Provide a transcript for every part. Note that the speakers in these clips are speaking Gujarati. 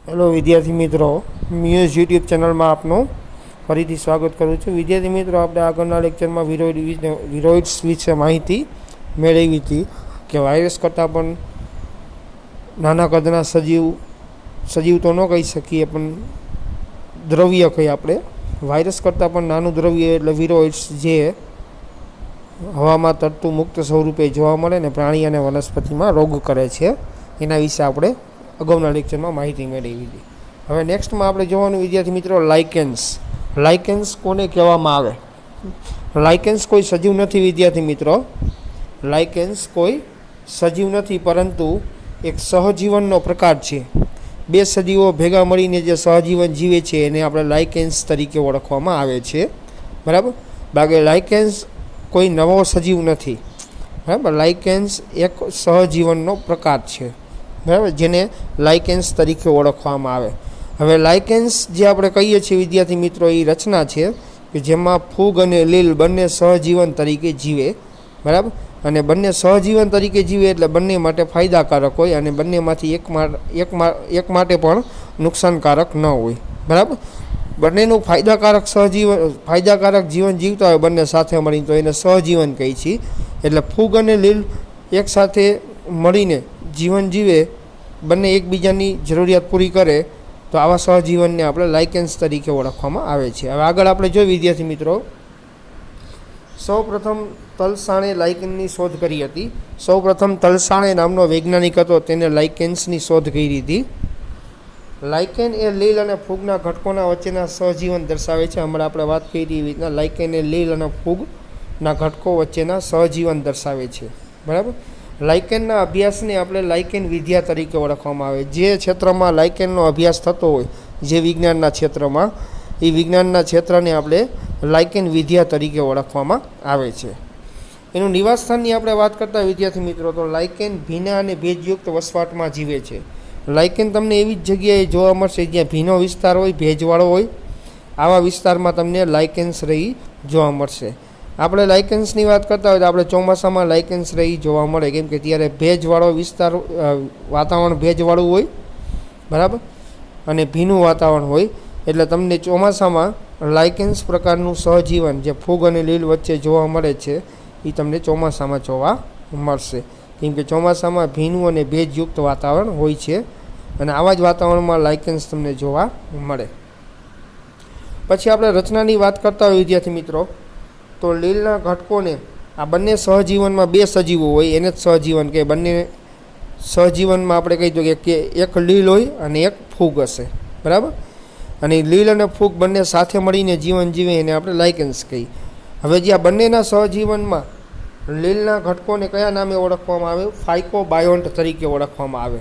हेलो विद्यार्थी मित्रों, म्यूज यूट्यूब चैनल में आपનું ફરીથી સ્વાગત કરું છું। વિદ્યાર્થી મિત્રો, આપણે આગળના લેક્ચરમાં વિરોઇડ્સ વિશે માહિતી મેળવી હતી કે વાયરસ કરતાં પણ નાના કદના સજીવ તો ન કહી શકીએ, પણ દ્રવ્ય કહીએ આપણે। વાયરસ કરતાં પણ નાનું દ્રવ્ય એટલે વિરોઇડ્સ, જે હવામાં તરતું મુક્ત સ્વરૂપે જોવા મળે ને પ્રાણી અને વનસ્પતિમાં રોગ કરે છે, એના વિશે આપણે અગાઉના લેક્ચરમાં માહિતી મેળવી હતી। હવે નેક્સ્ટમાં આપણે જોવાનું વિદ્યાર્થી મિત્રો લાઇકેન્સ। લાઇકેન્સ કોને કહેવામાં આવે? લાઇકેન્સ કોઈ સજીવ નથી વિદ્યાર્થી મિત્રો, લાઇકેન્સ કોઈ સજીવ નથી, પરંતુ એક સહજીવનનો પ્રકાર છે। બે સજીવો ભેગા મળીને જે સહજીવન જીવે છે એને આપણે લાઇકેન્સ તરીકે ઓળખવામાં આવે છે, બરાબર। બાકી લાઇકેન્સ કોઈ નવો સજીવ નથી, બરાબર। લાઇકેન્સ એક સહજીવનનો પ્રકાર છે, બરાબર, જેને લાઇકેન્સ તરીકે ઓળખવામાં આવે। હવે લાઇકેન્સ જે આપણે કહીએ છીએ વિદ્યાર્થી મિત્રો, એ રચના છે કે જેમાં ફૂગ અને લીલ બંને સહજીવન તરીકે જીવે, બરાબર। અને બંને સહજીવન તરીકે જીવે એટલે બંને માટે ફાયદાકારક હોય અને બંનેમાંથી એક માટે પણ નુકસાનકારક ન હોય, બરાબર। બંનેનું ફાયદાકારક જીવન જીવતા હોય બંને સાથે મળીને, તો એને સહજીવન કહી છીએ। એટલે ફૂગ અને લીલ એકસાથે મળીને જીવન જીવે, બંને એકબીજાની જરૂરિયાત પૂરી કરે, તો આવા સહજીવનને આપણે લાઇકેન્સ તરીકે ઓળખવામાં આવે છે। હવે આગળ આપણે જોઈએ વિદ્યાર્થી મિત્રો, સૌપ્રથમ તલસાણે લાઇકેનની શોધ કરી હતી। સૌપ્રથમ તલસાણે નામનો વૈજ્ઞાનિક હતો, તેને લાઇકેન્સની શોધ કરી હતી। લાઇકેન એ લીલ અને ફૂગના ઘટકોના વચ્ચેના સહજીવન દર્શાવે છે। હમણાં આપણે વાત કરી એવી રીતના લાઇકેન એ લીલ અને ફૂગના ઘટકો વચ્ચેના સહજીવન દર્શાવે છે, બરાબર। લાઇકેનના અભ્યાસને આપણે લાઇકેન વિદ્યા તરીકે ઓળખવામાં આવે। જે ક્ષેત્રમાં લાઇકેનનો અભ્યાસ થતો હોય, જે વિજ્ઞાનના ક્ષેત્રમાં, એ વિજ્ઞાનના ક્ષેત્રને આપણે લાઇકેન વિદ્યા તરીકે ઓળખવામાં આવે છે। એનું નિવાસસ્થાનની આપણે વાત કરતા વિદ્યાર્થી મિત્રો, તો લાઇકેન ભીના અને ભેજયુક્ત વસવાટમાં જીવે છે। લાઇકેન તમને એવી જ જગ્યાએ જોવા મળશે જ્યાં ભીનો વિસ્તાર હોય, ભેજવાળો હોય, આવા વિસ્તારમાં તમને લાઇકેન્સ રહી જોવા મળશે। આપણે લાઇકેન્સની વાત કરતા હોય તો આપણે ચોમાસામાં લાઇકેન્સ રહી જોવા મળે, કેમ કે ત્યારે ભેજવાળો વિસ્તાર, વાતાવરણ ભેજવાળું હોય, બરાબર, અને ભીનું વાતાવરણ હોય, એટલે તમને ચોમાસામાં લાઇકેન્સ પ્રકારનું સહજીવન જે ફૂગ અને લીલ વચ્ચે જોવા મળે છે, એ તમને ચોમાસામાં જોવા મળશે, કેમ કે ચોમાસામાં ભીનું અને ભેજયુક્ત વાતાવરણ હોય છે, અને આવા જ વાતાવરણમાં લાઇકેન્સ તમને જોવા મળે। પછી આપણે રચનાની વાત કરતા હોય વિદ્યાર્થી મિત્રો, તો લીલના ઘટકોને, આ બંને સહજીવનમાં બે સજીવો હોય એને જ સહજીવન કહે। બંને સહજીવનમાં આપણે કહી દો કે એક લીલ હોય અને એક ફૂગ હશે, બરાબર, અને લીલ અને ફૂગ બંને સાથે મળીને જીવન જીવે એને આપણે લાઇકેન્સ કહીએ। હવે જે આ બંનેના સહજીવનમાં લીલના ઘટકોને કયા નામે ઓળખવામાં આવે? ફાઇકોબાયોન્ટ તરીકે ઓળખવામાં આવે।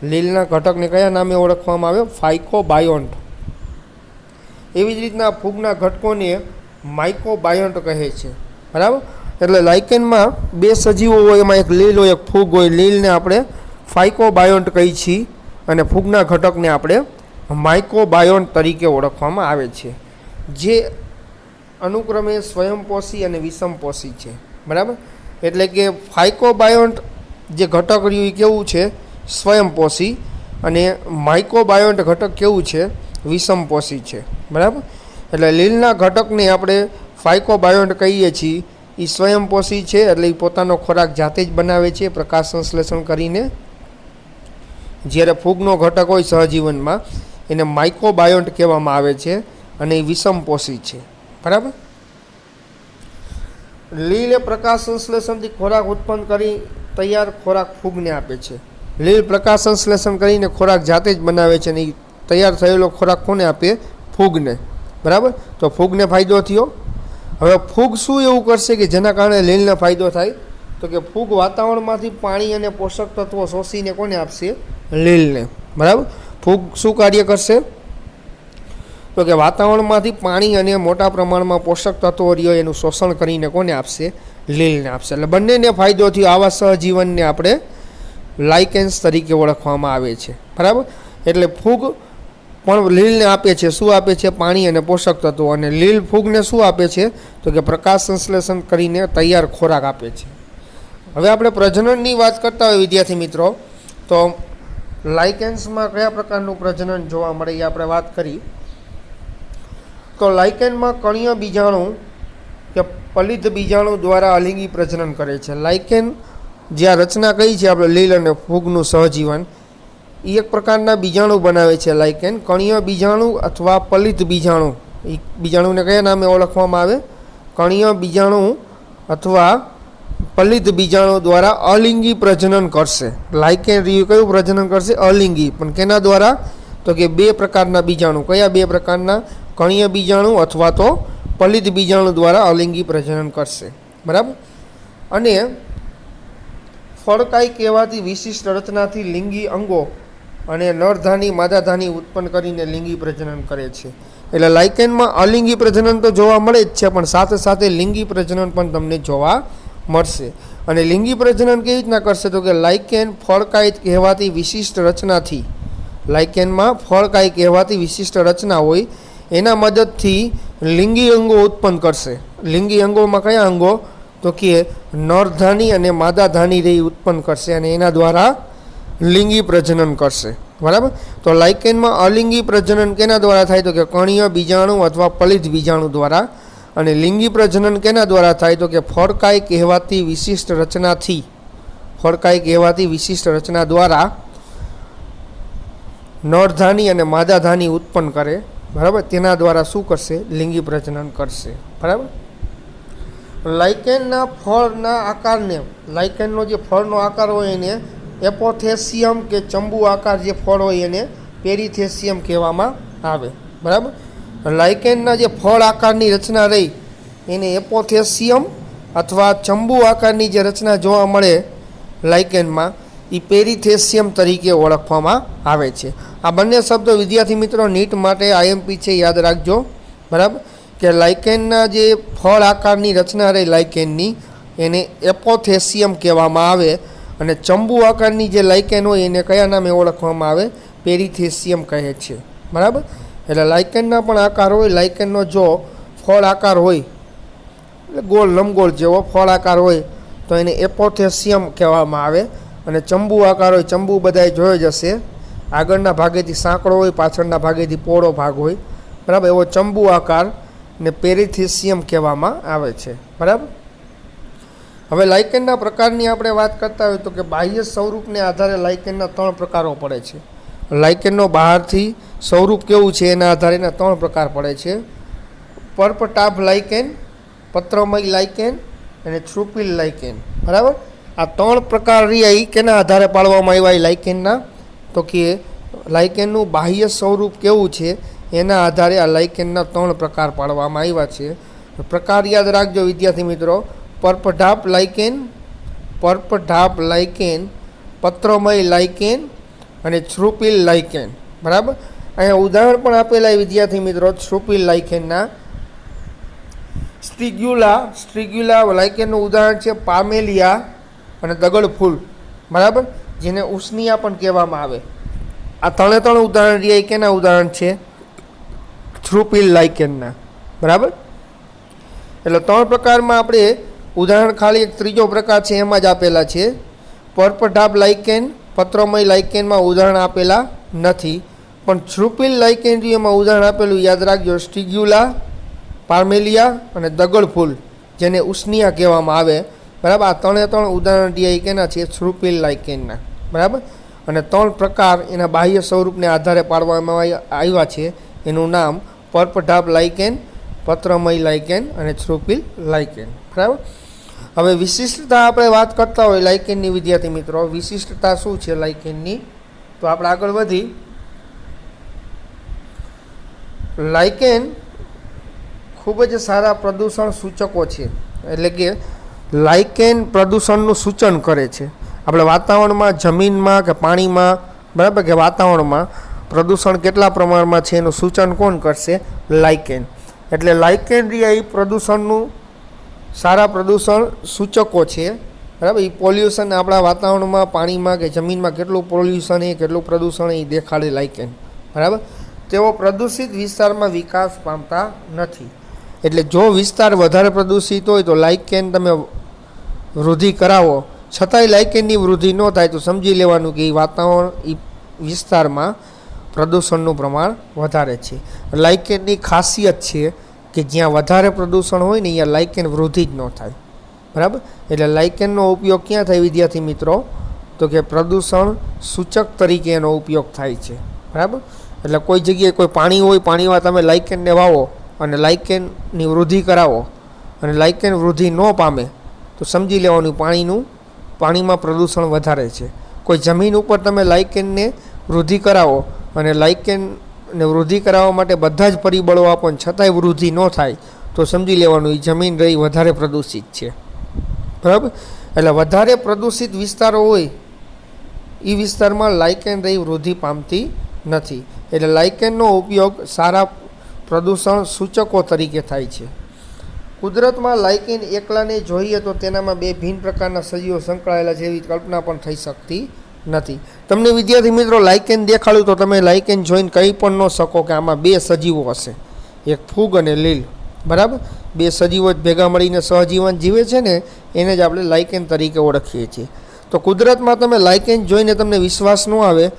લીલના ઘટકને કયા નામે ઓળખવામાં આવે? ફાઇકોબાયોન્ટ। એવી જ રીતના ફૂગના ઘટકોને માઇકોબાયોન્ટ કહે છે, બરાબર। એટલે લાઇકેનમાં બે સજીવો હોય, એમાં એક લીલ હોય, એક ફૂગ હોય। લીલને આપણે ફાઇકોબાયોન્ટ કહીએ છીએ અને ફૂગના ઘટકને આપણે માઇકોબાયોન્ટ તરીકે ઓળખવામાં આવે છે, જે અનુક્રમે સ્વયંપોષી અને વિષમપોષી છે, બરાબર। એટલે કે ફાઇકોબાયોન્ટ જે ઘટક રહ્યું એ કેવું છે? સ્વયંપોષી। અને માઇકોબાયોન્ટ ઘટક કેવું છે? વિષમપોષી છે, બરાબર। એટલે લીલના ઘટકને આપણે ફાઇકોબાયોન્ટ કહીએ છીએ, એ સ્વયંપોષી છે, એટલે એ પોતાનો ખોરાક જાતે જ બનાવે છે પ્રકાશ સંશ્લેષણ કરીને। જ્યારે ફૂગનો ઘટક હોય સહજીવનમાં, એને માઇકોબાયોન્ટ કહેવામાં આવે છે અને એ વિષમપોષી છે, બરાબર। લીલ એ પ્રકાશ સંશ્લેષણથી ખોરાક ઉત્પન્ન કરી તૈયાર ખોરાક ફૂગને આપે છે। લીલ પ્રકાશ સંશ્લેષણ કરીને ખોરાક જાતે જ બનાવે છે અને એ તૈયાર થયેલો ખોરાક કોને આપે? ફૂગને, બરાબર। તો ફૂગને ફાયદો થયો। હવે ફૂગ શું એવું કરશે કે જેના કારણે લીલને ફાયદો થાય? તો કે ફૂગ વાતાવરણમાંથી પાણી અને પોષક તત્વો શોષીને કોને આપશે? લીલને, બરાબર। ફૂગ શું કાર્ય કરશે? તો કે વાતાવરણમાંથી પાણી અને મોટા પ્રમાણમાં પોષક તત્વો રહ્યો એનું શોષણ કરીને કોને આપશે? લીલને આપશે। એટલે બંનેને ફાયદો થયો। આવા સહજીવનને આપણે લાઇકેન્સ તરીકે ઓળખવામાં આવે છે, બરાબર। એટલે ફૂગ પણ લીલને આપે છે, શું આપે છે? પાણી અને પોષક તત્વો। અને લીલ ફૂગને શું આપે છે? તો કે પ્રકાશ સંશ્લેષણ કરીને તૈયાર ખોરાક આપે છે। હવે આપણે પ્રજનનની વાત કરતા હોય વિદ્યાર્થી મિત્રો, તો લાઇકેન્સમાં કયા પ્રકારનું પ્રજનન જોવા મળે એ આપણે વાત કરી. તો લાઇકેનમાં કણીય બીજાણુ કે પલિત બીજાણુ દ્વારા અલિંગી પ્રજનન કરે છે. લાઇકેન જે આ રચના કઈ છે આપણે લીલ અને ફૂગનું સહજીવન, એ એક પ્રકારના બીજાણુ બનાવે છે. લાઇકેન કણીય બીજાણુ અથવા પલિત બીજાણુ, એ બીજાણુને કયા નામે ઓળખવામાં આવે? કણીય બીજાણુ અથવા પલિત બીજાણુ દ્વારા અલિંગી પ્રજનન કરશે. લાઇકેન રહ્યું કયું પ્રજનન કરશે? અલિંગી. પણ કેના દ્વારા? તો કે બે પ્રકારના બીજાણુ. કયા બે પ્રકારના? કણીય બીજાણુ અથવા તો પલિત બીજાણુ દ્વારા અલિંગી પ્રજનન કરશે. બરાબર. અને ફળકાઈ કહેવાતી વિશિષ્ટ રચનાથી લિંગી અંગો અને નરધાની માદાધાની ઉત્પન્ન કરીને લિંગી પ્રજનન કરે છે. એટલે લાઇકેનમાં અલિંગી પ્રજનન તો જોવા મળે જ છે, પણ સાથે સાથે લિંગી પ્રજનન પણ તમને જોવા મળશે. અને લિંગી પ્રજનન કેવી રીતના કરશે? તો કે લાઇકેન ફળકાઈ કહેવાતી વિશિષ્ટ રચનાથી, લાઇકેનમાં ફળકાઈ કહેવાતી વિશિષ્ટ રચના હોય એના મદદથી લિંગી અંગો ઉત્પન્ન કરશે. લિંગી અંગોમાં કયા અંગો? તો કે નરધાની અને માદાધાની રહી ઉત્પન્ન કરશે અને એના દ્વારા લિંગી પ્રજનન કરશે. બરાબર. તો લાઇકેનમાં અલિંગી પ્રજનન કેના દ્વારા થાય? તો કે કણીય બીજાણુ અથવા પલિત બીજાણુ દ્વારા. અને લિંગી પ્રજનન કેના દ્વારા થાય? તો કે ફળકાઈ કહેવાતી વિશિષ્ટ રચનાથી, ફળકાઈ કહેવાતી વિશિષ્ટ રચના દ્વારા નરધાની અને માદાધાની ઉત્પન્ન કરે. બરાબર. તેના દ્વારા શું કરશે? લિંગી પ્રજનન કરશે. બરાબર. લાઇકેનના ફળના આકારને, લાઇકેનનો જે ફળનો આકાર હોય એને એપોથેસિયમ કે ચંબુ આકાર જે ફળ હોય એને પેરીથેસિયમ કહેવામાં આવે. બરાબર. લાઇકેનના જે ફળ આકારની રચના રહી એને એપોથેસિયમ અથવા ચંબુ આકારની જે રચના જોવા મળે લાઇકેનમાં એ પેરીથેસિયમ તરીકે ઓળખવામાં આવે છે. આ બંને શબ્દો વિદ્યાર્થી મિત્રો નીટ માટે આઈએમપી છે, યાદ રાખજો. બરાબર. કે લાઇકેનના જે ફળ આકારની રચના રહી લાઇકેનની એને એપોથેસિયમ કહેવામાં આવે અને ચંબુ આકારની જે લાઇકેન હોય એને કયા નામે ઓળખવામાં આવે? પેરીથેસિયમ કહે છે. બરાબર. એટલે લાઇકેનના પણ આકાર હોય. લાઇકેનનો જો ફળ આકાર હોય એટલે ગોળ લંબગોળ જેવો ફળ આકાર હોય તો એને એપોથેસિયમ કહેવામાં આવે. અને ચંબુ આકાર હોય, ચંબુ બધાએ જોયો જ હશે, આગળના ભાગેથી સાંકડો હોય, પાછળના ભાગેથી પહોળો ભાગ હોય. બરાબર. એવો ચંબુ આકાર ને પેરીથેસિયમ કહેવામાં આવે છે. બરાબર. હવે લાઇકેનના પ્રકારની આપણે વાત કરતા હોય તો કે બાહ્ય સ્વરૂપને આધારે લાઇકેનના 3 પ્રકારો પડે છે. લાઇકેનનો બહારથી સ્વરૂપ કેવું છે એના આધારે એના 3 પ્રકાર પડે છે. પર્પટાભ લાઇકેન, પત્રમય લાઇકેન અને થ્રુપિલ લાઇકેન. બરાબર. આ 3 પ્રકાર રહ્યા એ કેના આધારે પાડવામાં આવ્યા લાઇકેનના? તો કે લાઇકેનનું બાહ્ય સ્વરૂપ કેવું છે એના આધારે આ લાઇકેનના 3 પ્રકાર પાડવામાં આવ્યા છે. પ્રકાર યાદ રાખજો વિદ્યાર્થી મિત્રો. પર્પટાભ લાઇકેન, પર્પટાભ લાઇકેન, પત્રમય લાઇકેન અને થ્રુપિલ લાઇકેન. બરાબર. અહીંયા ઉદાહરણ પણ આપેલા વિદ્યાર્થી મિત્રો થ્રુપિલ લાઇકેનના. સ્ટ્રિગ્યુલા લાઇકેનનું ઉદાહરણ છે પામેલિયા અને દગડ ફૂલ. બરાબર. જેને ઉસ્નિયા પણ કહેવામાં આવે. આ 3 ઉદાહરણ રહ્યા એ કેના ઉદાહરણ છે? થ્રુપિલ લાઇકેનના. બરાબર. એટલે 3 પ્રકારમાં આપણે ઉદાહરણ ખાલી એક ત્રીજો પ્રકાર છે એમાં જ આપેલા છે. પર્પટાભ લાઇકેન, પત્રમય લાઇકેનમાં ઉદાહરણ આપેલા નથી, પણ થ્રુપિલ લાઇકેન એમાં ઉદાહરણ આપેલું યાદ રાખજો. સ્ટ્રિગ્યુલા, પામેલિયા અને દગડ ફૂલ જેને ઉસ્નિયા કહેવામાં આવે. બરાબર. આ 3 ઉદાહરણ રહ્યા કેના છે? થ્રુપિલ લાઇકેનના. બરાબર. અને 3 પ્રકાર એના બાહ્ય સ્વરૂપને આધારે પાડવામાં આવ્યા છે. એનું નામ પર્પટાભ લાઇકેન, પત્રમય લાઇકેન અને થ્રુપિલ લાઇકેન. બરાબર. હવે વિશિષ્ટતા આપણે વાત કરતા હોય લાઇકેનની વિદ્યાર્થી મિત્રો, વિશિષ્ટતા શું છે લાઇકેનની? તો આપણે આગળ વધી. લાઇકેન ખૂબ જ સારા પ્રદૂષણ સૂચકો છે. એટલે કે લાઇકેન પ્રદૂષણનું સૂચન કરે છે. આપણે વાતાવરણમાં, જમીનમાં કે પાણીમાં, બરાબર, કે વાતાવરણમાં પ્રદૂષણ કેટલા પ્રમાણમાં છે એનું સૂચન કોણ કરશે? લાઇકેન. એટલે લાઇકેન રહ્યા એ પ્રદૂષણનું સારા પ્રદૂષણ સૂચકો છે. બરાબર. એ પોલ્યુશન આપણા વાતાવરણમાં, પાણીમાં કે જમીનમાં કેટલું પોલ્યુશન એ કેટલું પ્રદૂષણ એ દેખાડે લાઇકેન. બરાબર. તેઓ પ્રદૂષિત વિસ્તારમાં વિકાસ પામતા નથી. એટલે જો વિસ્તાર વધારે પ્રદૂષિત હોય તો લાઇકેન તમે વૃદ્ધિ કરાવો, છતાંય લાઇકેનની વૃદ્ધિ ન થાય તો સમજી લેવાનું કે એ વાતાવરણ એ વિસ્તારમાં પ્રદૂષણનું પ્રમાણ વધારે છે. લાઇકેનની ખાસિયત છે કે જ્યાં વધારે પ્રદૂષણ હોય ને અહીંયા લાઇકેન વૃદ્ધિ જ ન થાય. બરાબર, એટલે લાઇકેનનો ઉપયોગ ક્યાં થાય વિદ્યાર્થી મિત્રો? તો કે પ્રદૂષણ સૂચક તરીકે એનો ઉપયોગ થાય છે. બરાબર, એટલે કોઈ જગ્યાએ કોઈ પાણી હોય, પાણીમાં તમે લાઇકેનને વાવો અને લાઇકેનની વૃદ્ધિ કરાવો અને લાઇકેન વૃદ્ધિ ન પામે તો સમજી લેવાનું પાણીમાં પ્રદૂષણ વધારે છે. કોઈ જમીન ઉપર તમે લાઇકેનને વૃદ્ધિ કરાવો અને લાઇકેનને વૃદ્ધિ કરાવવા માટે બધા જ પરિબળો આપો ને છતાંય વૃદ્ધિ ન થાય તો સમજી લેવાનું એ જમીન રહી વધારે પ્રદૂષિત છે. બરાબર, એટલે વધારે પ્રદૂષિત વિસ્તારો હોય એ વિસ્તારમાં લાઇકેન રહી વૃદ્ધિ પામતી નથી. એટલે લાઇકેનનો ઉપયોગ સારા પ્રદૂષણ સૂચકો તરીકે થાય છે. કુદરતમાં લાઇકેન એકલાને જોઈએ તો તેનામાં બે ભિન્ન પ્રકારના સજીવો સંકળાયેલા છે એવી કલ્પના પણ થઈ શકતી નથી. તમને વિદ્યાર્થી મિત્રો લાઇકેન દેખાડ્યું તો તમે લાઇકેન જોઈને કહી પણ ન શકો કે આમાં બે સજીવો હશે, એક ફૂગ અને લીલ. બરાબર, બે સજીવો જ ભેગા મળીને સહજીવન જીવે છે ને એને જ આપણે લાઇકેન તરીકે ઓળખીએ છીએ. તો કુદરતમાં તમે લાઇકેન જોઈને તમને વિશ્વાસ ન આવે,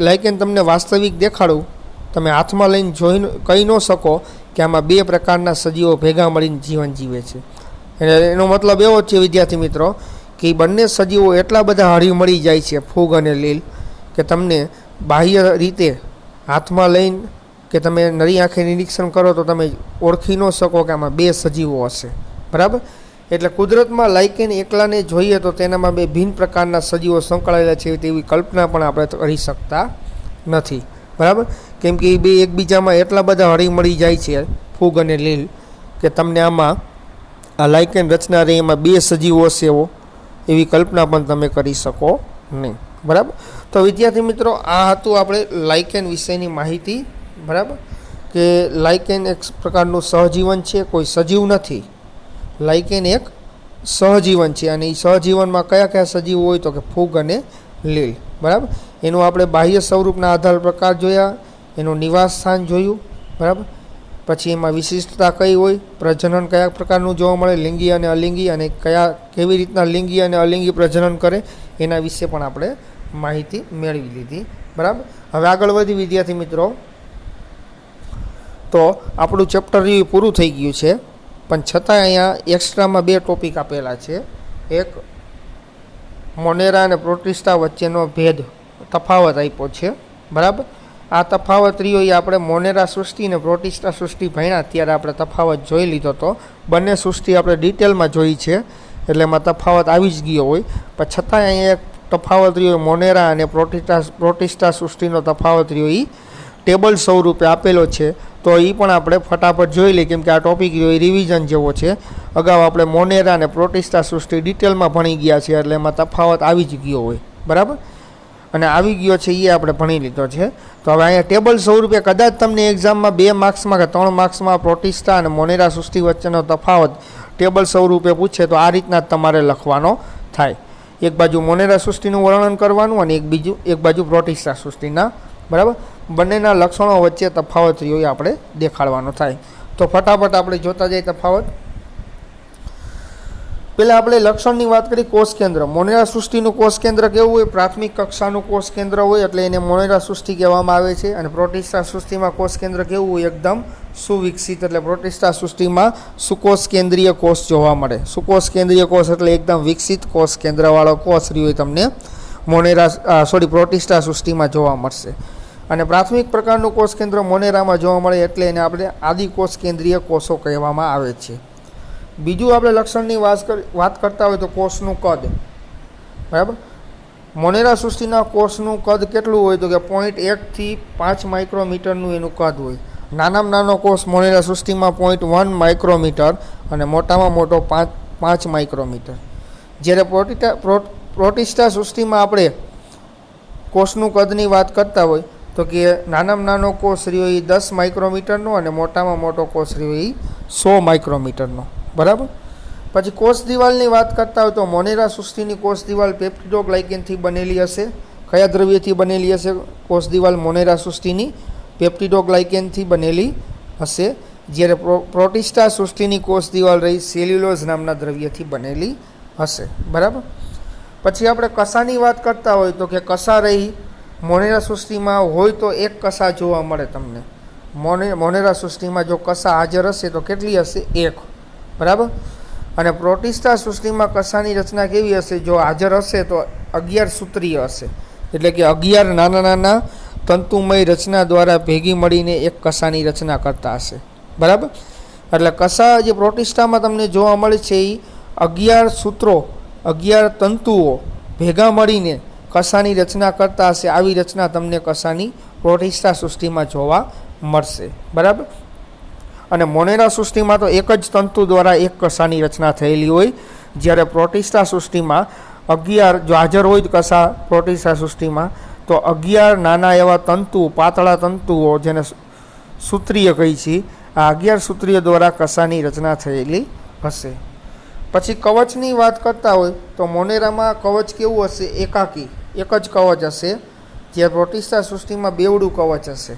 લાઇકેન તમને વાસ્તવિક દેખાડું, તમે હાથમાં લઈને જોઈને કહી ન શકો કે આમાં બે પ્રકારના સજીવો ભેગા મળીને જીવન જીવે છે. એટલે એનો મતલબ એવો જ છે વિદ્યાર્થી મિત્રો કે બંને સજીવો એટલા બધા હળી મળી જાય છે, ફૂગ અને લીલ, કે તમને બાહ્ય રીતે હાથમાં લઈને કે તમે નરી આંખે નિરીક્ષણ કરો તો તમે ઓળખી ન શકો કે આમાં બે સજીવો હશે. બરાબર, એટલે કુદરતમાં લાઇકેન એકલાને જોઈએ તો તેનામાં બે ભિન્ન પ્રકારના સજીવો સંકળાયેલા છે તેવી કલ્પના પણ આપણે કરી શકતા નથી. બરાબર, કેમ કે એ બે એકબીજામાં એટલા બધા હળી મળી જાય છે ફૂગ અને લીલ કે તમને આમાં આ લાઇકેન રચનારી એમાં બે સજીવો હશે એવી કલ્પના પણ તમે કરી શકો નહીં. બરાબર, તો વિદ્યાર્થી મિત્રો આ હતું આપણે લાઇકેન વિશેની માહિતી. બરાબર, કે લાઇકેન એક પ્રકારનું સહજીવન છે, કોઈ સજીવ નથી. લાઇકેન એક સહજીવન છે અને એ સહજીવનમાં કયા કયા સજીવો હોય તો કે ફૂગ અને લીલ. બરાબર, એનું આપણે બાહ્ય સ્વરૂપના આધાર પ્રકાર જોયા, એનું નિવાસ સ્થાન જોયું. બરાબર, પછી એમાં વિશિષ્ટતા કઈ હોય, પ્રજનન કયા પ્રકારનું જોવા મળે, લિંગી અને અલિંગી, અને કેવી રીતના લિંગી અને અલિંગી પ્રજનન કરે એના વિશે પણ આપણે માહિતી મેળવી લીધી. બરાબર, હવે આગળ વધી વિદ્યાર્થી મિત્રો, તો આપણું ચેપ્ટર રિવ્યુ પૂરું થઈ ગયું છે, પણ છતાં અહીંયા એક્સ્ટ્રામાં બે ટોપિક આપેલા છે. એક મોનેરા અને પ્રોટિસ્ટા વચ્ચેનો ભેદ તફાવત આપ્યો છે. બરાબર, આ તફાવત રહ્યો એ આપણે મોનેરા સૃષ્ટિ અને પ્રોટિસ્ટા સૃષ્ટિ ભણ્યા ત્યારે આપણે તફાવત જોઈ લીધો હતો. બંને સૃષ્ટિ આપણે ડિટેલમાં જોઈ છે એટલે એમાં તફાવત આવી જ ગયો હોય, પણ છતાં અહીંયા એક તફાવત રહ્યો મોનેરા અને પ્રોટિસ્ટા સૃષ્ટિનો તફાવત રહ્યો એ ટેબલ સ્વરૂપે આપેલો છે. તો એ પણ આપણે ફટાફટ જોઈ લઈએ કેમ કે આ ટોપિક રહ્યો એ રિવિઝન જેવો છે. અગાઉ આપણે મોનેરા અને પ્રોટિસ્ટા સૃષ્ટિ ડિટેલમાં ભણી ગયા છે એટલે એમાં તફાવત આવી જ ગયો હોય. બરાબર, અને આવી ગયો છે એ આપણે ભણી લીધો છે. તો હવે અહીંયા ટેબલ સ્વરૂપે કદાચ તમને એક્ઝામમાં 2 માર્ક્સમાં કે 3 માર્ક્સમાં પ્રોટિસ્ટા અને મોનેરા સૃષ્ટિ વચ્ચેનો તફાવત ટેબલ સ્વરૂપે પૂછે તો આ રીતના જ તમારે લખવાનો થાય. એક બાજુ મોનેરા સૃષ્ટિનું વર્ણન કરવાનું અને એક બાજુ પ્રોટિસ્ટા સૃષ્ટિના. બરાબર, બંનેના લક્ષણો વચ્ચે તફાવત રહ્યો એ આપણે દેખાડવાનો થાય. તો ફટાફટ આપણે જોતા જઈએ તફાવત. પહેલાં આપણે લક્ષણની વાત કરી. કોષ કેન્દ્ર. મોનેરા સૃષ્ટિનું કોષ કેન્દ્ર કેવું હોય? પ્રાથમિક કક્ષાનું કોષ કેન્દ્ર હોય એટલે એને મોનેરા સૃષ્ટિ કહેવામાં આવે છે. અને પ્રોટિસ્ટા સૃષ્ટિમાં કોષ કેન્દ્ર કેવું હોય? એકદમ સુવિકસિત. એટલે પ્રોટિસ્ટા સૃષ્ટિમાં સુકોષ કેન્દ્રીય કોષ જોવા મળે. સુકોષ કેન્દ્રીય કોષ એટલે એકદમ વિકસિત કોષ કેન્દ્રવાળો કોષ રહ્યો તમને પ્રોટિસ્ટા સૃષ્ટિમાં જોવા મળશે. અને પ્રાથમિક પ્રકારનું કોષ કેન્દ્ર મોનેરામાં જોવા મળે એટલે એને આપણે આદિકોષ કેન્દ્રીય કોષો કહેવામાં આવે છે. બીજું આપણે લક્ષણની વાત કરતા હોય તો કોષનું કદ. બરાબર, મોનેરા સૃષ્ટિના કોષનું કદ કેટલું હોય તો કે 0.1 થી 5 માઇક્રોમીટરનું એનું કદ હોય. નાનામાં નાનો કોષ મોનેરા સૃષ્ટિમાં 0.1 માઇક્રોમીટર અને મોટામાં મોટો 5 માઇક્રોમીટર. જ્યારે પ્રોટિસ્ટા સૃષ્ટિમાં આપણે કોષનું કદની વાત કરતા હોય તો કે નાનામાં નાનો કોષ રહ્યો એ 10 માઇક્રોમીટરનો અને મોટામાં મોટો કોષ રહ્યો એ 100 માઇક્રોમીટરનો. બરાબર, પછી કોષ દિવાલની વાત કરતા હોય તો મોનેરા સૃષ્ટિની કોષ દિવાલ પેપ્ટિડોગ્લાઇકેનથી બનેલી હશે. કયા દ્રવ્યથી બનેલી હશે? કોષ દિવાલ મોનેરા સૃષ્ટિની પેપ્ટિડોગ્લાઇકેનથી બનેલી હશે. જ્યારે પ્રોટિસ્ટા સૃષ્ટિની કોષ દિવાલ રહી સેલ્યુલોઝ નામના દ્રવ્યથી બનેલી હશે. બરાબર, પછી આપણે કસાની વાત કરતા હોય તો કે કસા રહી મોનેરા સૃષ્ટિમાં હોય તો એક કસા જોવા મળે તમને. મોનેરા સૃષ્ટિમાં જો કસા હાજર હશે તો કેટલી હશે? એક. બરાબર. અને પ્રોટિસ્ટા સૃષ્ટિમાં કસાની રચના કેવી હશે? જો હાજર હશે તો 11 સૂત્રીય હશે, એટલે કે 11 નાના નાના તંતુમય રચના દ્વારા ભેગી મળીને એક કસાની રચના કરતા હશે. બરાબર. એટલે કસા જે પ્રોટિસ્ટામાં તમને જોવા મળે છે એ 11 સૂત્રો, 11 તંતુઓ ભેગા મળીને કસાની રચના કરતા હશે. આવી રચના તમને કસાની પ્રોટિસ્ટા સૃષ્ટિમાં જોવા મળશે. બરાબર. અને મોનેરા સૃષ્ટિમાં તો એક જ તંતુ દ્વારા એક કસાની રચના થયેલી હોય, જ્યારે પ્રોટિસ્ટા સૃષ્ટિમાં 11 જો હાજર હોય કસા પ્રોટિસ્ટા સૃષ્ટિમાં તો 11 નાના એવા તંતુ, પાતળા તંતુઓ જેને સૂત્રીય કહી છે, આ 11 સૂત્રીય દ્વારા કસાની રચના થયેલી હશે. પછી કવચની વાત કરતા હોય તો મોનેરામાં કવચ કેવું હશે? એકાકી, એક જ કવચ હશે, જ્યારે પ્રોટિસ્ટા સૃષ્ટિમાં બેવડું કવચ હશે.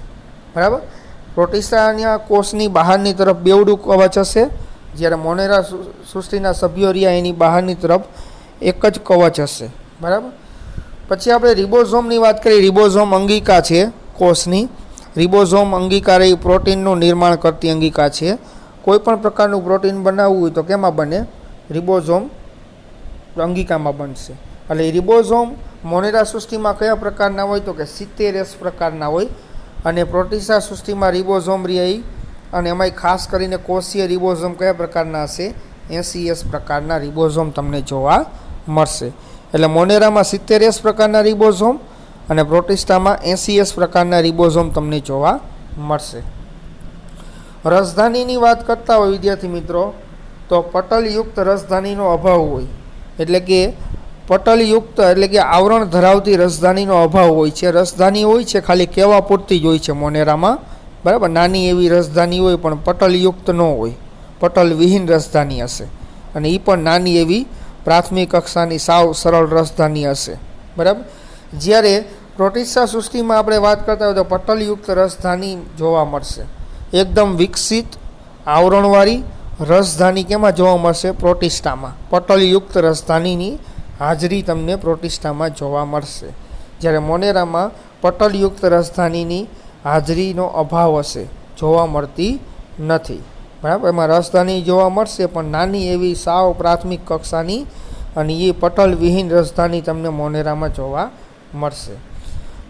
બરાબર. પ્રોટિસ્ટાના કોષની બહારની તરફ બેવડું કવચ હશે, જ્યારે મોનેરા સૃષ્ટિના સભ્યો રહ્યા એની બહારની તરફ એક જ કવચ હશે. બરાબર. પછી આપણે રિબોઝોમની વાત કરીએ. રિબોઝોમ અંગિકા છે કોષની. રિબોઝોમ અંગિકા એ પ્રોટીનનું નિર્માણ કરતી અંગિકા છે. કોઈ પણ પ્રકારનું પ્રોટીન બનાવવું હોય તો કેમાં બને? રિબોઝોમ અંગિકામાં બનશે. એટલે રિબોઝોમ મોનેરા સૃષ્ટિમાં કયા પ્રકારના હોય? તો કે 70S પ્રકારના હોય. અને પ્રોટિસ્ટા સૃષ્ટિમાં રિબોઝોમ રહ્યા અને એમાંય ખાસ કરીને કોષીય રિબોઝોમ કયા પ્રકારના હશે? 80S પ્રકારના રિબોઝોમ તમને જોવા મળશે. એટલે મોનેરામાં 70S પ્રકારના રિબોઝોમ અને પ્રોટિસ્ટામાં 80S પ્રકારના રિબોઝોમ તમને જોવા મળશે. રસધાનીની વાત કરતા હોય વિદ્યાર્થી મિત્રો તો પટલયુક્ત રસધાનીનો અભાવ હોય, એટલે કે પટલયુક્ત એટલે કે આવરણ ધરાવતી રસધાનીનો અભાવ હોય છે. રસધાની હોય છે ખાલી કહેવા પૂરતી જ હોય છે મોનેરામાં. બરાબર. નાની એવી રસધાની હોય પણ પટલયુક્ત ન હોય, પટલવિહીન રસધાની હશે. અને એ પણ નાની એવી પ્રાથમિક કક્ષાની સાવ સરળ રસધાની હશે. બરાબર. જ્યારે પ્રોટિસ્ટા સૃષ્ટિમાં આપણે વાત કરતા હોય તો પટલયુક્ત રસધાની જોવા મળશે. એકદમ વિકસિત આવરણવાળી રસધાની કેમાં જોવા મળશે? પ્રોટિસ્ટામાં. પટલયુક્ત રસધાનીની હાજરી તમને પ્રોટિસ્ટામાં જોવા મળશે, જ્યારે મોનેરામાં પટલયુક્ત રસધાનીની હાજરીનો અભાવ હશે, જોવા મળતી નથી. બરાબર. એમાં રસધાની જોવા મળશે પણ નાની એવી સાવ પ્રાથમિક કક્ષાની, અને એ પટલવિહીન રસધાની તમને મોનેરામાં જોવા મળશે.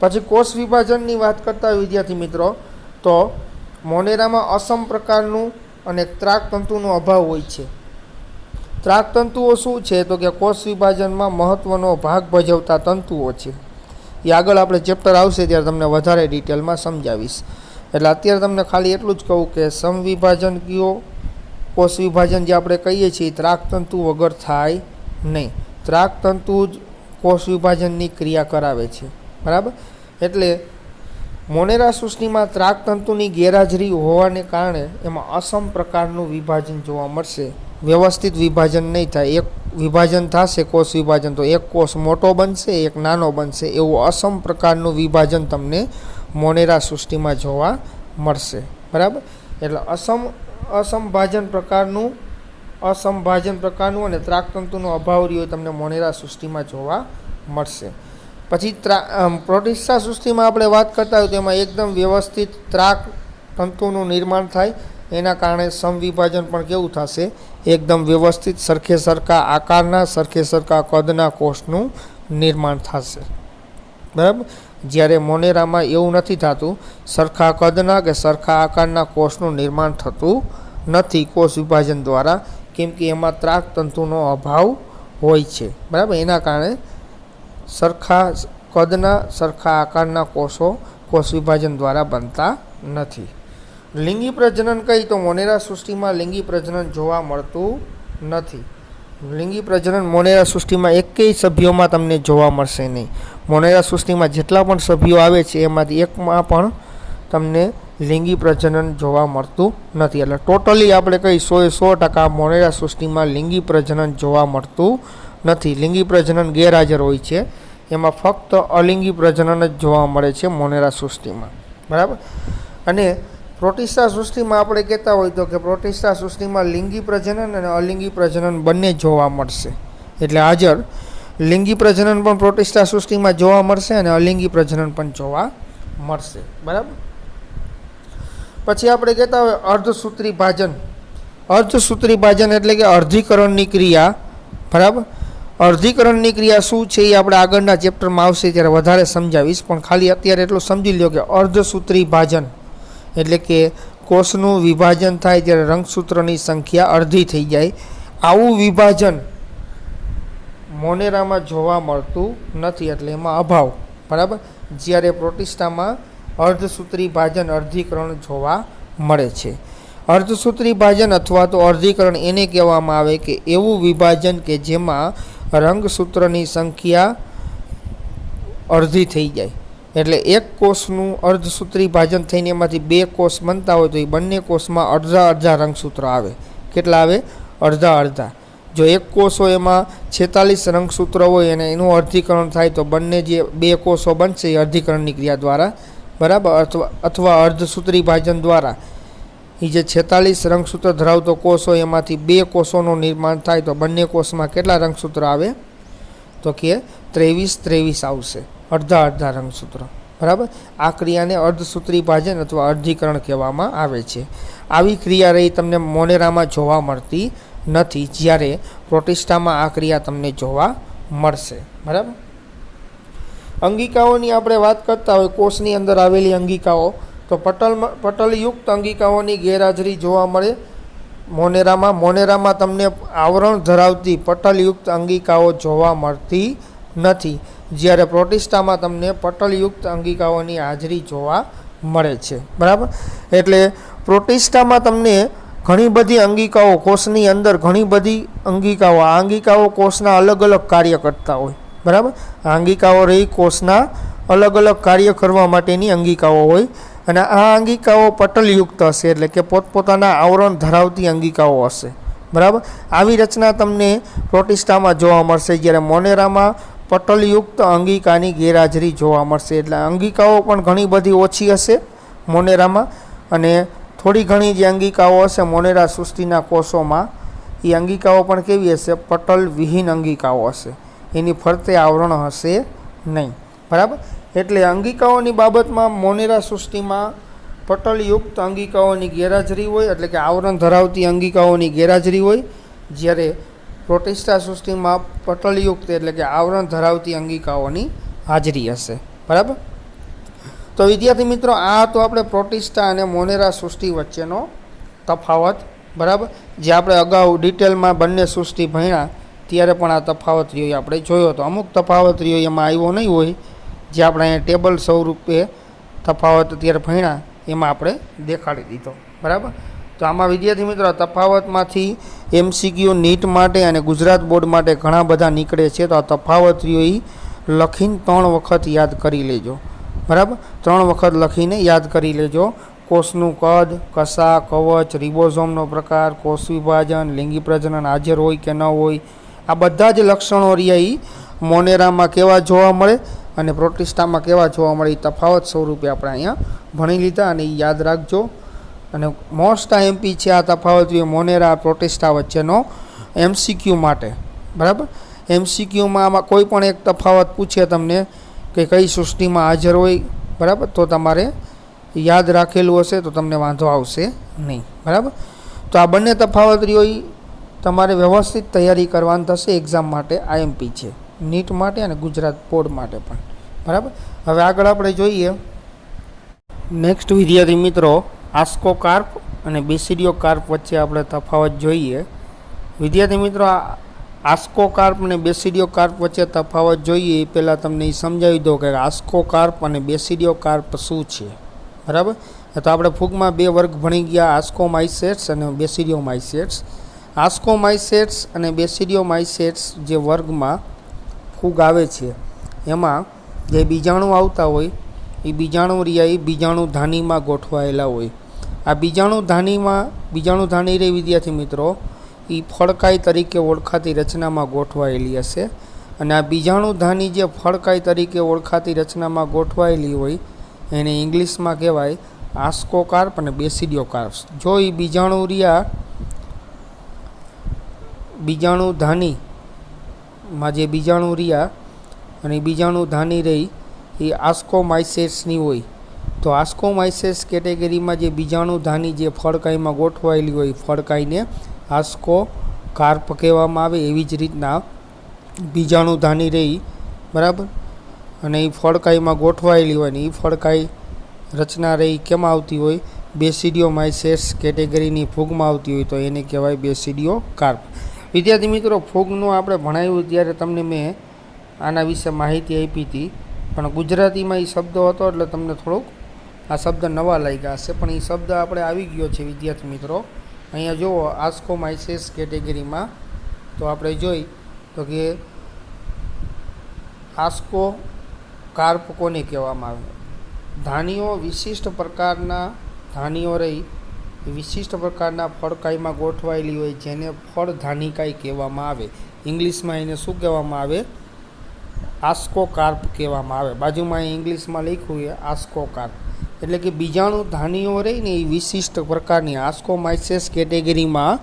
પછી કોષ વિભાજનની વાત કરતા હોય વિદ્યાર્થી મિત્રો તો મોનેરામાં અસમ પ્રકારનું અને ત્રાકતંતુનો અભાવ હોય છે. ત્રાકતંતુઓ શું છે? તો કે કોષ વિભાજનમાં મહત્ત્વનો ભાગ ભજવતા તંતુઓ છે. એ આગળ આપણે ચેપ્ટર આવશે ત્યારે તમને વધારે ડિટેલમાં સમજાવીશ. એટલે અત્યારે તમને ખાલી એટલું જ કહું કે સમવિભાજન કયો કોષ વિભાજન જે આપણે કહીએ છીએ ત્રાકતંતુ વગર થાય નહીં. ત્રાકતંતુ જ કોષ વિભાજનની ક્રિયા કરાવે છે. બરાબર. એટલે મોનેરા સૃષ્ટિમાં ત્રાકતંતુની ગેરહાજરી હોવાને કારણે એમાં અસમ પ્રકારનું વિભાજન જોવા મળશે. વ્યવસ્થિત વિભાજન નહીં થાય. એક વિભાજન થશે કોષ વિભાજન તો એક કોષ મોટો બનશે, એક નાનો બનશે, એવું અસમ પ્રકારનું વિભાજન તમને મોનેરા સૃષ્ટિમાં જોવા મળશે. બરાબર. એટલે અસમભાજન પ્રકારનું અને ત્રાકતંતુનો અભાવ રહ્યો તમને મોનેરા સૃષ્ટિમાં જોવા મળશે. પછી પ્રોટિસ્ટા સૃષ્ટિમાં આપણે વાત કરતા હોય તો એમાં એકદમ વ્યવસ્થિત ત્રાકતંતુનું નિર્માણ થાય. એના કારણે સમવિભાજન પણ કેવું થશે? એકદમ વ્યવસ્થિત સરખે સરખા આકારના, સરખે સરખા કદના કોષનું નિર્માણ થશે. બરાબર. જ્યારે મોનેરામાં એવું નથી થતું. સરખા કદના કે સરખા આકારના કોષનું નિર્માણ થતું નથી કોષ વિભાજન દ્વારા, કેમ કે એમાં ત્રાકતંતુનો અભાવ હોય છે. બરાબર. એના કારણે સરખા કદના, સરખા આકારના કોષો કોષ વિભાજન દ્વારા બનતા નથી. લિંગી પ્રજનન કહી તો મોનેરા સૃષ્ટિમાં લિંગી પ્રજનન જોવા મળતું નથી. લિંગી પ્રજનન મોનેરા સૃષ્ટિમાં એકેય સભ્યોમાં તમને જોવા મળશે નહીં. મોનેરા સૃષ્ટિમાં જેટલા પણ સભ્યો આવે છે એમાંથી એકમાં પણ તમને લિંગી પ્રજનન જોવા મળતું નથી. એટલે ટોટલી આપણે કહી 100% મોનેરા સૃષ્ટિમાં લિંગી પ્રજનન જોવા મળતું નથી. લિંગી પ્રજનન ગેરહાજર હોય છે. એમાં ફક્ત અલિંગી પ્રજનન જ જોવા મળે છે મોનેરા સૃષ્ટિમાં. બરાબર. અને પ્રોટિસ્ટા સૃષ્ટિમાં આપણે કહેતા હોય તો કે પ્રોટિસ્ટા સૃષ્ટિમાં લિંગી પ્રજનન અને અલિંગી પ્રજનન બંને જોવા મળશે. એટલે હાજર લિંગી પ્રજનન પણ પ્રોટિસ્ટા સૃષ્ટિમાં જોવા મળશે અને અલિંગી પ્રજનન પણ જોવા મળશે, બરાબર. પછી આપણે કહેતા હોય અર્ધસૂત્રી ભાજન. અર્ધસૂત્રી ભાજન એટલે કે અર્ધીકરણની ક્રિયા, બરાબર. અર્ધીકરણની ક્રિયા શું છે એ આપણે આગળના ચેપ્ટરમાં આવશે ત્યારે વધારે સમજાવીશ, પણ ખાલી અત્યારે એટલું સમજી લો કે અર્ધસૂત્રી ભાજન એટલે કે કોષનું વિભાજન થાય ત્યારે રંગસૂત્રની સંખ્યા અડધી થઈ જાય. આવું વિભાજન મોનેરામાં જોવા મળતું નથી, એટલે એમાં અભાવ, બરાબર. જ્યારે પ્રોટિસ્ટામાં અર્ધસૂત્રી ભાજન અર્ધીકરણ જોવા મળે છે. અર્ધસૂત્રી ભાજન અથવા તો અર્ધીકરણ એને કહેવામાં આવે કે એવું વિભાજન કે જેમાં રંગસૂત્રની સંખ્યા અડધી થઈ જાય. એટલે એક કોષનું અર્ધસૂત્રી ભાજન થઈને એમાંથી 2 કોષ બનતા હોય તો એ બંને કોષમાં અડધા અડધા રંગસૂત્ર આવે. કેટલા આવે? અડધા અડધા. જો એક કોષ હોય એમાં 46 રંગસૂત્ર હોય અને એનું અર્ધીકરણ થાય તો બંને જે 2 કોષો બનશે એ અર્ધીકરણની ક્રિયા દ્વારા, બરાબર, અથવા અર્ધસૂત્રી ભાજન દ્વારા એ જે 46 રંગસૂત્ર ધરાવતો કોષ હોય એમાંથી 2 કોષોનું નિર્માણ થાય તો બંને કોષમાં કેટલા રંગસૂત્ર આવે? તો કે 23 આવશે, અડધા અડધા રંગસૂત્ર, બરાબર. આ ક્રિયાને અર્ધસૂત્રી ભાજન અથવા અર્ધીકરણ કહેવામાં આવે છે. આવી ક્રિયા રહી તમને મોનેરામાં જોવા મળતી નથી, જ્યારે પ્રોટિસ્ટામાં આ ક્રિયા તમને જોવા મળશે, બરાબર. અંગિકાઓની આપણે વાત કરતા હોય, કોષની અંદર આવેલી અંગિકાઓ, તો પટલયુક્ત અંગિકાઓની ગેરહાજરી જોવા મળે મોનેરામાં. મોનેરામાં તમને આવરણ ધરાવતી પટલયુક્ત અંગિકાઓ જોવા મળતી નથી, જ્યારે પ્રોટિસ્ટામાં તમને પટલયુક્ત અંગિકાઓની હાજરી જોવા મળે છે, બરાબર. એટલે પ્રોટિસ્ટામાં તમને ઘણી બધી અંગિકાઓ, કોષની અંદર ઘણી બધી અંગિકાઓ, આ અંગિકાઓ કોષના અલગ અલગ કાર્ય કરતા હોય, બરાબર. આ અંગિકાઓ રહી કોષના અલગ અલગ કાર્ય કરવા માટેની અંગિકાઓ હોય અને આ અંગિકાઓ પટલયુક્ત હશે, એટલે કે પોતપોતાના આવરણ ધરાવતી અંગિકાઓ હશે, બરાબર. આવી રચના તમને પ્રોટિસ્ટામાં જોવા મળશે, જ્યારે મોનેરામાં પટલયુક્ત અંગિકાની ગેરહાજરી જોવા મળશે. એટલે અંગિકાઓ પણ ઘણી બધી ઓછી હશે મોનેરામાં, અને થોડી ઘણી જે અંગિકાઓ હશે મોનેરા સૃષ્ટિના કોષોમાં એ અંગિકાઓ પણ કેવી હશે? પટલ વિહીન અંગિકાઓ હશે, એની ફરતે આવરણ હશે નહીં, બરાબર. એટલે અંગિકાઓની બાબતમાં મોનેરા સૃષ્ટિમાં પટલયુક્ત અંગિકાઓની ગેરહાજરી હોય, એટલે કે આવરણ ધરાવતી અંગિકાઓની ગેરહાજરી હોય, જ્યારે પ્રોટિસ્ટા સૃષ્ટિમાં પટલયુક્ત એટલે કે આવરણ ધરાવતી અંગિકાઓની હાજરી હશે, બરાબર. તો વિદ્યાર્થી મિત્રો, આ તો આપણે પ્રોટિસ્ટા અને મોનેરા સૃષ્ટિ વચ્ચેનો તફાવત, બરાબર, જે આપણે અગાઉ ડિટેલમાં બંને સૃષ્ટિ ભણ્યા ત્યારે પણ આ તફાવત રહ્યો આપણે જોયો હતો. અમુક તફાવત રહ્યો એમાં આવ્યો નહીં હોય, જે આપણે અહીંયા ટેબલ સ્વરૂપે તફાવત અત્યારે ભણ્યા એમાં આપણે દેખાડી દીધો, બરાબર. તો આમાં વિદ્યાર્થી મિત્રો તફાવતમાંથી MCQ નીટ માટે અને ગુજરાત બોર્ડ માટે ઘણા બધા નીકળે છે, તો આ તફાવત રહ્યો એ લખીને 3 વખત યાદ કરી લેજો, બરાબર. 3 વખત લખીને યાદ કરી લેજો. કોષનું કદ, કસા, કવચ, રિબોઝોમનો પ્રકાર, કોષ વિભાજન, લિંગી પ્રજનન હાજર હોય કે ન હોય, આ બધા જ લક્ષણો રહ્યા એ મોનેરામાં કેવા જોવા મળે અને પ્રોટિસ્ટામાં કેવા જોવા મળે એ તફાવત સ્વરૂપે આપણે અહીંયા ભણી લીધા, અને એ યાદ રાખજો. અને મોસ્ટ IMP છે આ તફાવત મોનેરા પ્રોટિસ્ટા વચ્ચેનો MCQ માટે, બરાબર. MCQમાં આમાં કોઈ પણ એક તફાવત પૂછે તમને કે કઈ સૃષ્ટિમાં હાજર હોય, બરાબર, તો તમારે યાદ રાખેલું હશે તો તમને વાંધો આવશે નહીં, બરાબર. તો આ બંને તફાવત રહ્યો એ તમારે વ્યવસ્થિત તૈયારી કરવાની થશે એક્ઝામ માટે. IMP છે નીટ માટે અને ગુજરાત બોર્ડ માટે પણ, બરાબર. હવે આગળ આપણે જોઈએ નેક્સ્ટ વિદ્યાર્થી મિત્રો, આસ્કોકાર્પ અને બેસિડિયોકાર્પ વચ્ચે આપણે તફાવત જોઈએ. વિદ્યાર્થી મિત્રો, આસ્કોકાર્પ અને બેસિડિયોકાર્પ વચ્ચે તફાવત જોઈએ એ પહેલાં તમને એ સમજાવી દો કે આસ્કોકાર્પ અને બેસિડિયોકાર્પ શું છે, બરાબર. તો આપણે ફૂગમાં 2 વર્ગ ભણી ગયા, આસ્કોમાઇસેટ્સ અને બેસિડિયોમાઇસેટ્સ. આસ્કોમાઇસેટ્સ અને બેસિડિયોમાઇસેટ્સ જે વર્ગમાં ફૂગ આવે છે એમાં જે બીજાણુ આવતા હોય એ બીજાણુ રહ્યા એ બીજાણુ ધાનીમાં ગોઠવાયેલા હોય. આ બીજાણુ ધાની રહી વિદ્યાર્થી મિત્રો એ ફળકાઈ તરીકે ઓળખાતી રચનામાં ગોઠવાયેલી હશે, અને આ બીજાણુ ધાની જે ફળકાઈ તરીકે ઓળખાતી રચનામાં ગોઠવાયેલી હોય એને ઇંગ્લિશમાં કહેવાય આસ્કોકાર્પ અને બેસિડિયોકાર્પ. જો એ બીજાણુ ધાની માં જે બીજાણુ રહ્યા અને બીજાણુ ધાની રહી એ આસ્કોમાઇસેટ્સની હોય. તો આસ્કોમાઇસેટ્સ કેટેગરીમાં જે બીજાણુ ધાની જે ફળકાઈમાં ગોઠવાયેલી હોય ફળકાઈને આસ્કોકાર્પ કહેવામાં આવે. એવી જ રીતના બીજાણુ ધાની રહી બરાબર અને એ ફળકાઈમાં ગોઠવાયેલી હોય ને એ ફળકાઈ રચના રહી કેમાં આવતી હોય બેસિડિયોમાઇસેટ્સ કેટેગરીની ફૂગમાં આવતી હોય તો એને કહેવાય બેસિડિયોકાર્પ. વિદ્યાર્થી મિત્રો, ફૂગનું આપણે ભણાવ્યું ત્યારે તમને મેં આના વિશે માહિતી આપી હતી, પણ ગુજરાતીમાં એ શબ્દ હતો એટલે તમને થોડુંક આ શબ્દ નવા લાગ્યા હશે, પણ એ શબ્દ આપણે આવી ગયો છે વિદ્યાર્થી મિત્રો. અહીંયા જુઓ આસ્કોમાઇસેટ્સ કેટેગરીમાં તો આપણે જોઈ તો કે આસ્કોકાર્પ કોને કહેવામાં આવે. ધાનીઓ વિશિષ્ટ પ્રકારના ધાનીઓ રહી વિશિષ્ટ પ્રકારના ફળકાઈમાં ગોઠવાયેલી હોય જેને ફળધાનિકાઈ કહેવામાં આવે. ઇંગ્લિશમાં એને શું કહેવામાં આવે? આસ્કોકાર્પ કહેવામાં આવે. બાજુમાં અહીં ઇંગ્લિશમાં લખ્યું છે આસ્કોકાર્પ. એટલે કે બીજાણુ ધાનીઓ રહી ને એ વિશિષ્ટ પ્રકારની આસ્કોમાઇસેટ્સ કેટેગરીમાં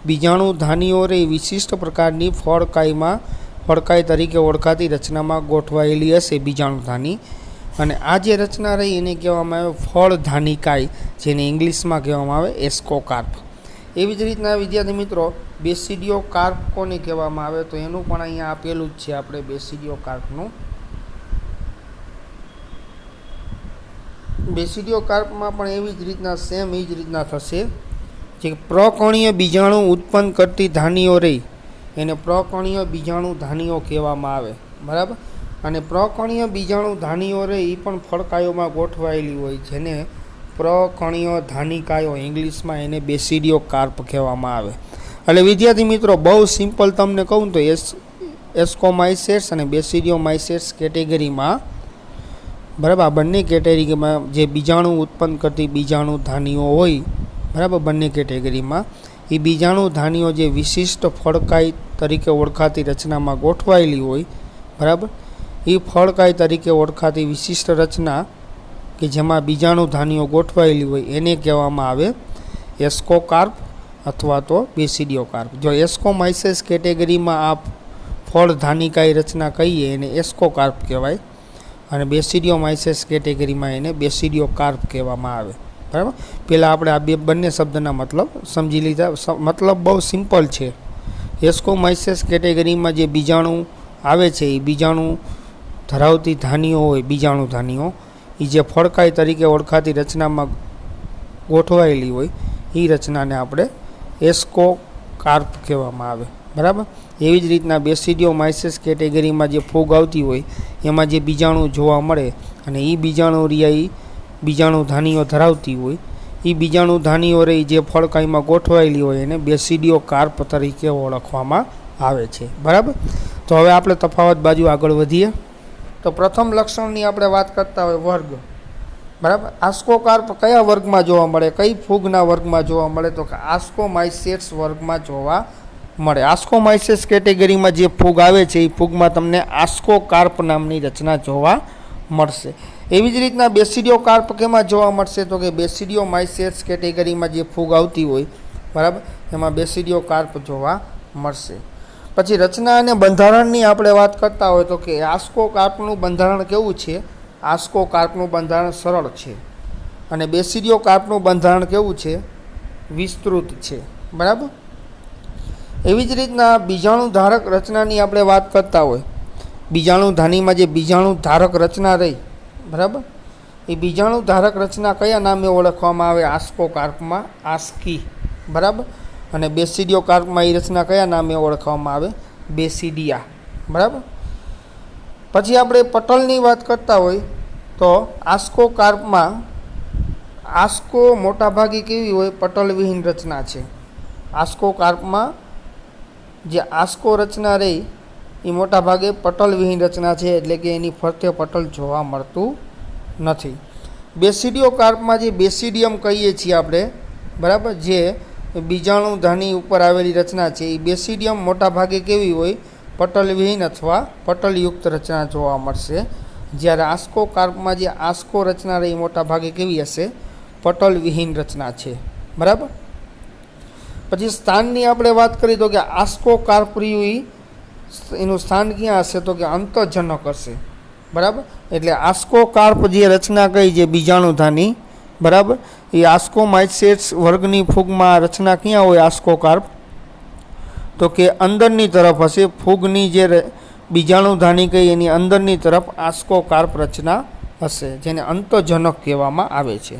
બીજાણુ ધાનીઓ રહી વિશિષ્ટ પ્રકારની ફળકાઈ તરીકે ઓળખાતી રચનામાં ગોઠવાયેલી હશે બીજાણુ ધાની. અને આ જે રચના રહી એને કહેવામાં આવે ફળધાનિકાઈ, જેને ઇંગ્લિશમાં કહેવામાં આવે એસ્કોકાર્પ. એવી જ રીતના વિદ્યાર્થી મિત્રો બેસિડિયોકાર્પ કોને કહેવામાં આવે તો એનું પણ અહીંયા આપેલું જ છે આપણે બેસિડિયોકાર્પનું. બેસિડિયોકાર્પમાં પણ એવી જ રીતના સેમ એ જ રીતના થશે. જે પ્રકણીય બીજાણુ ઉત્પન્ન કરતી ધાનીઓ રહી એને પ્રકણીય બીજાણુ ધાનીઓ કહેવામાં આવે બરાબર. અને પ્રકણીય બીજાણુ ધાનીઓ રહે એ પણ ફળકાયોમાં ગોઠવાયેલી હોય જેને પ્રકણીય ધાનિકાયો ઇંગ્લિશમાં એને બેસિડિયોકાર્પ કહેવામાં આવે. એટલે વિદ્યાર્થી મિત્રો બહુ સિમ્પલ તમને કહું તો એસ્કોમાઇસેટ્સ અને બેસિડિયોમાઇસેટ્સ કેટેગરીમાં બરાબર બંને કેટેગરીમાં જે બીજાણુ ઉત્પન્ન કરતી બીજાણુ ધાનીઓ હોય બરાબર બંને કેટેગરીમાં એ બીજાણુ ધાનીઓ જે વિશિષ્ટ ફળકાઈ તરીકે ઓળખાતી રચનામાં ગોઠવાયેલી હોય બરાબર. એ ફળકાઈ તરીકે ઓળખાતી વિશિષ્ટ રચના કે જેમાં બીજાણુ ધાનીઓ ગોઠવાયેલી હોય એને કહેવામાં આવે એસ્કોકાર્પ અથવા તો બેસિડિયોકાર્પ. જો એસ્કોમાઇસેટ્સ કેટેગરીમાં આ ફળધાનિકાઈ રચના કહીએ એને એસ્કોકાર્પ કહેવાય અને બેસિડિયોમાઇસેટ્સ કેટેગરીમાં એને બેસિડિયોકાર્પ કહેવામાં આવે બરાબર. પહેલાં આપણે આ બંને શબ્દના મતલબ સમજી લીધા. મતલબ બહુ સિમ્પલ છે. એસ્કોમાઇસેટ્સ કેટેગરીમાં જે બીજાણુ આવે છે એ બીજાણુ ધરાવતી ધાનીઓ હોય બીજાણુ ધાનીઓ એ જે ફળકાઈ તરીકે ઓળખાતી રચનામાં ગોઠવાયેલી હોય એ રચનાને આપણે એસ્કોકાર્પ કહેવામાં આવે બરાબર. એવી જ રીતના બેસિડિયોમાઇસેટ્સ કેટેગરીમાં જે ફૂગ આવતી હોય એમાં જે બીજાણુ જોવા મળે અને એ બીજાણુ રહ્યા એ બીજાણુ ધાનીઓ ધરાવતી હોય એ બીજાણુ ધાનીઓ રહી જે ફળકાઈમાં ગોઠવાયેલી હોય એને બેસિડિયોકાર્પ તરીકે ઓળખવામાં આવે છે બરાબર. તો હવે આપણે તફાવત બાજુ આગળ વધીએ. તો પ્રથમ લક્ષણની આપણે વાત કરતા હોય વર્ગ બરાબર. આસ્કોકાર્પ કયા વર્ગમાં જોવા મળે, કઈ ફૂગના વર્ગમાં જોવા મળે તો કે આસ્કોમાઇસેટ્સ વર્ગમાં જોવા મળે. આસ્કોમાઇસેટ્સ કેટેગરીમાં જે ફૂગ આવે છે એ ફૂગમાં તમને આસ્કોકાર્પ નામની રચના જોવા મળશે. એવી જ રીતના બેસિડિયોકાર્પ કેમાં જોવા મળશે તો કે બેસિડિયોમાઇસેટ્સ કેટેગરીમાં જે ફૂગ આવતી હોય બરાબર એમાં બેસિડિયોકાર્પ જોવા મળશે. પછી રચના અને બંધારણની આપણે વાત કરતા હોય તો કે આસ્કોકાર્પનું બંધારણ કેવું છે? આસ્કોકાર્પનું બંધારણ સરળ છે અને બેસિડિયોકાર્પનું બંધારણ કેવું છે? વિસ્તૃત છે બરાબર. એવી જ રીતના બીજાણુ ધારક રચનાની આપણે વાત કરતા હોય બીજાણુ ધાનીમાં જે બીજાણુ ધારક રચના રહી બરાબર એ બીજાણુ ધારક રચના કયા નામે ઓળખવામાં આવે? આસ્કોકાર્પમાં આસ્કી બરાબર. અને બેસિડિયોકાર્પમાં એ રચના કયા નામે ઓળખવામાં આવે? બેસિડિયા બરાબર. પછી આપણે પટલની વાત કરતા હોય તો આસ્કોકાર્પમાં આસ્કો મોટાભાગે કેવી હોય? પટલવિહીન રચના છે. આસ્કોકાર્પમાં જે આસ્કો રચના રહી એ મોટાભાગે પટલવિહીન રચના છે એટલે કે એની ફરતે પટલ જોવા મળતું નથી. બેસિડિયોકાર્પમાં જે બેસિડિયમ કહીએ છીએ આપણે બરાબર જે બીજાણુ ધાની ઉપર આવેલી રચના છે એ બેસિડિયમ મોટાભાગે કેવી હોય? પટલવિહીન અથવા પટલયુક્ત રચના જોવા મળશે. જ્યારે આસ્કોકાર્પમાં જે આસ્કો રચના રહી મોટાભાગે કેવી હશે? પટલવિહીન રચના છે બરાબર. પછી સ્થાનની આપણે વાત કરીએ તો કે આસ્કોકાર્પીય એનું સ્થાન ક્યાં હશે? તો કે અંતઃજનક હશે, બરાબર. એટલે આસ્કોકાર્પ જે રચના કઈ જે બીજાણુધાની, બરાબર, એ આસ્કોમાઇસેટ્સ વર્ગની ફૂગમાં રચના ક્યાં હોય આસ્કોકાર્પ? તો કે અંદરની તરફ હશે. ફૂગની જે બીજાણુધાની કઈ એની અંદરની તરફ આસ્કોકાર્પ રચના હશે, જેને અંતઃજનક કહેવામાં આવે છે.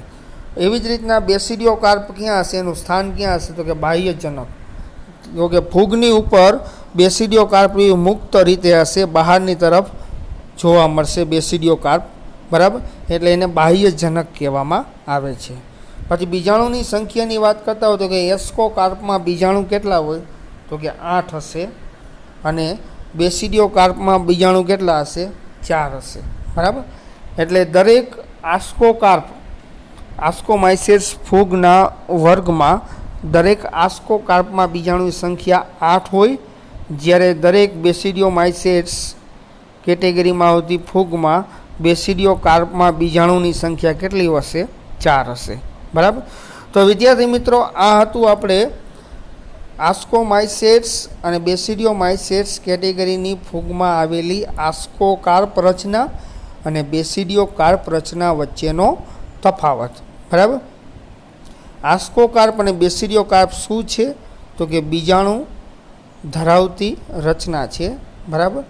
એવી જ રીતના બેસિડિયોકાર્પ ક્યાં હશે? એનું સ્થાન ક્યાં હશે? તો કે બાહ્યજનક. તો કે ફૂગની ઉપર બેસિડિયોકાર્પ મુક્ત રીતે હશે, બહારની તરફ જોવા મળશે બેસિડિયોકાર્પ, બરાબર. એટલે એને બાહ્યજનક કહેવામાં આવે છે. પછી બીજાણુની સંખ્યાની વાત કરતા હોય તો કે એસ્કોકાર્પમાં બીજાણુ કેટલા હોય? તો કે 8 હશે. અને બેસિડિયોકાર્પમાં બીજાણુ કેટલા હશે? 4 હશે, બરાબર. એટલે દરેક આસ્કોકાર્પ આસ્કોમાઇસેટ્સ ફૂગના વર્ગમાં દરેક આસ્કોકાર્પમાં બીજાણુની સંખ્યા 8 હોય, જ્યારે દરેક બેસિડિયોમાઇસેટ્સ કેટેગરીમાં આવતી ફૂગમાં બેસિડિયોકાર્પમાં બીજાણુની સંખ્યા કેટલી હશે? 4 હશે, બરાબર. તો વિદ્યાર્થી મિત્રો, આ હતું આપણે આસ્કોમાઇસેટ્સ અને બેસિડિયોમાઇસેટ્સ કેટેગરીની ફૂગમાં આવેલી આસ્કોકાર્પ રચના અને બેસિડિયોકાર્પ રચના વચ્ચેનો તફાવત, બરાબર. આસ્કોકાર્પ અને બેસિડિયોકાર્પ શું છે? તો કે બીજાણુ ધરાવતી રચના છે, બરાબર.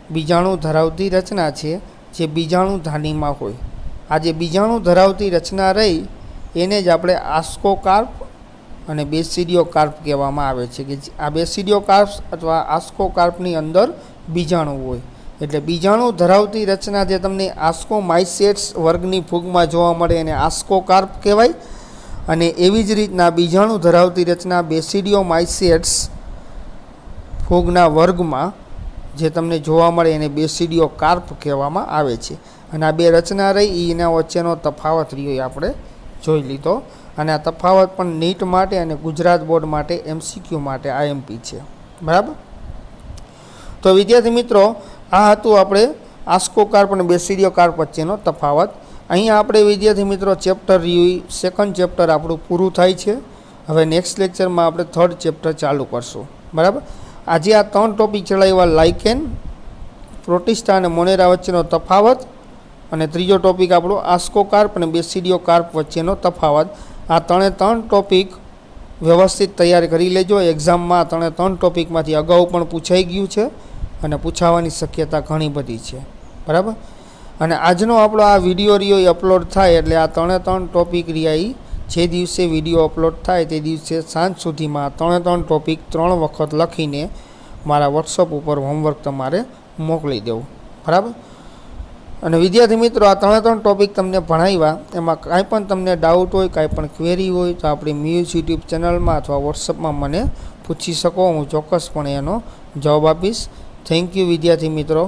બીજાણુ ધરાવતી રચના છે જે બીજાણુધાનીમાં હોય. આ જે બીજાણુ ધરાવતી રચના રહી એને જ આપણે આસ્કોકાર્પ અને બેસિડિયોકાર્પ કહેવામાં આવે છે. કે આ બેસિડિયોકાર્પ અથવા આસ્કોકાર્પની અંદર બીજાણુ હોય. એટલે બીજાણુ ધરાવતી રચના જે તમને આસ્કોમાઇસેટ્સ વર્ગની ફૂગમાં જોવા મળે એને આસ્કોકાર્પ કહેવાય. અને એવી જ રીતના બીજાણુ ધરાવતી રચના બેસિડિયોમાઇસેટ્સ ફૂગના વર્ગમાં જે તમને જોવા મળે એને બેસિડિયોકાર્પ કહેવામાં આવે છે. અને આ બે રચના રહી એના વચ્ચેનો તફાવત રહ્યો આપણે જોઈ લીધો. અને આ તફાવત પણ નીટ માટે અને ગુજરાત બોર્ડ માટે MCQ માટે IMP છે, બરાબર. તો વિદ્યાર્થી મિત્રો, આ હતું આપણે આસ્કોકાર્પ અને બેસિડિયોકાર્પ વચ્ચેનો તફાવત. અહીંયા આપણે વિદ્યાર્થી મિત્રો ચેપ્ટર સેકન્ડ ચેપ્ટર આપણું પૂરું થાય છે. હવે નેક્સ્ટ લેક્ચરમાં આપણે થર્ડ ચેપ્ટર ચાલુ કરશું, બરાબર. આજે આ 3 ટોપિક ચલાવ્યા: લાઇકેન, પ્રોટિસ્ટા અને મોનેરા વચ્ચેનો તફાવત, અને ત્રીજો ટોપિક આપણો આસ્કોકાર્પ અને બેસિડિયોકાર્પ વચ્ચેનો તફાવત. આ 3 ટોપિક વ્યવસ્થિત તૈયાર કરી લેજો. એક્ઝામમાં 3 ટોપિકમાંથી અગાઉ પણ પૂછાઈ ગયું છે અને પૂછાવાની શક્યતા ઘણી બધી છે, બરાબર. અને આજનો આપણો આ વિડીયો રહ્યો એ અપલોડ થાય એટલે આ 3 ટોપિક રહ્યા જે દિવસે વિડીયો અપલોડ થાય તે દિવસે સાંજ સુધીમાં 3 ટોપિક 3 વખત લખીને મારા વોટ્સઅપ ઉપર હોમવર્ક તમારે મોકલી દેવું, બરાબર. અને વિદ્યાર્થી મિત્રો, આ 3 ટોપિક તમને ભણાવ્યા એમાં કાંઈ પણ તમને ડાઉટ હોય, કાંઈ પણ ક્વેરી હોય તો આપણી મ્યુઝ યુટ્યુબ ચેનલમાં અથવા વોટ્સઅપમાં મને પૂછી શકો. હું ચોક્કસપણે એનો જવાબ આપીશ. થેન્ક યુ વિદ્યાર્થી મિત્રો.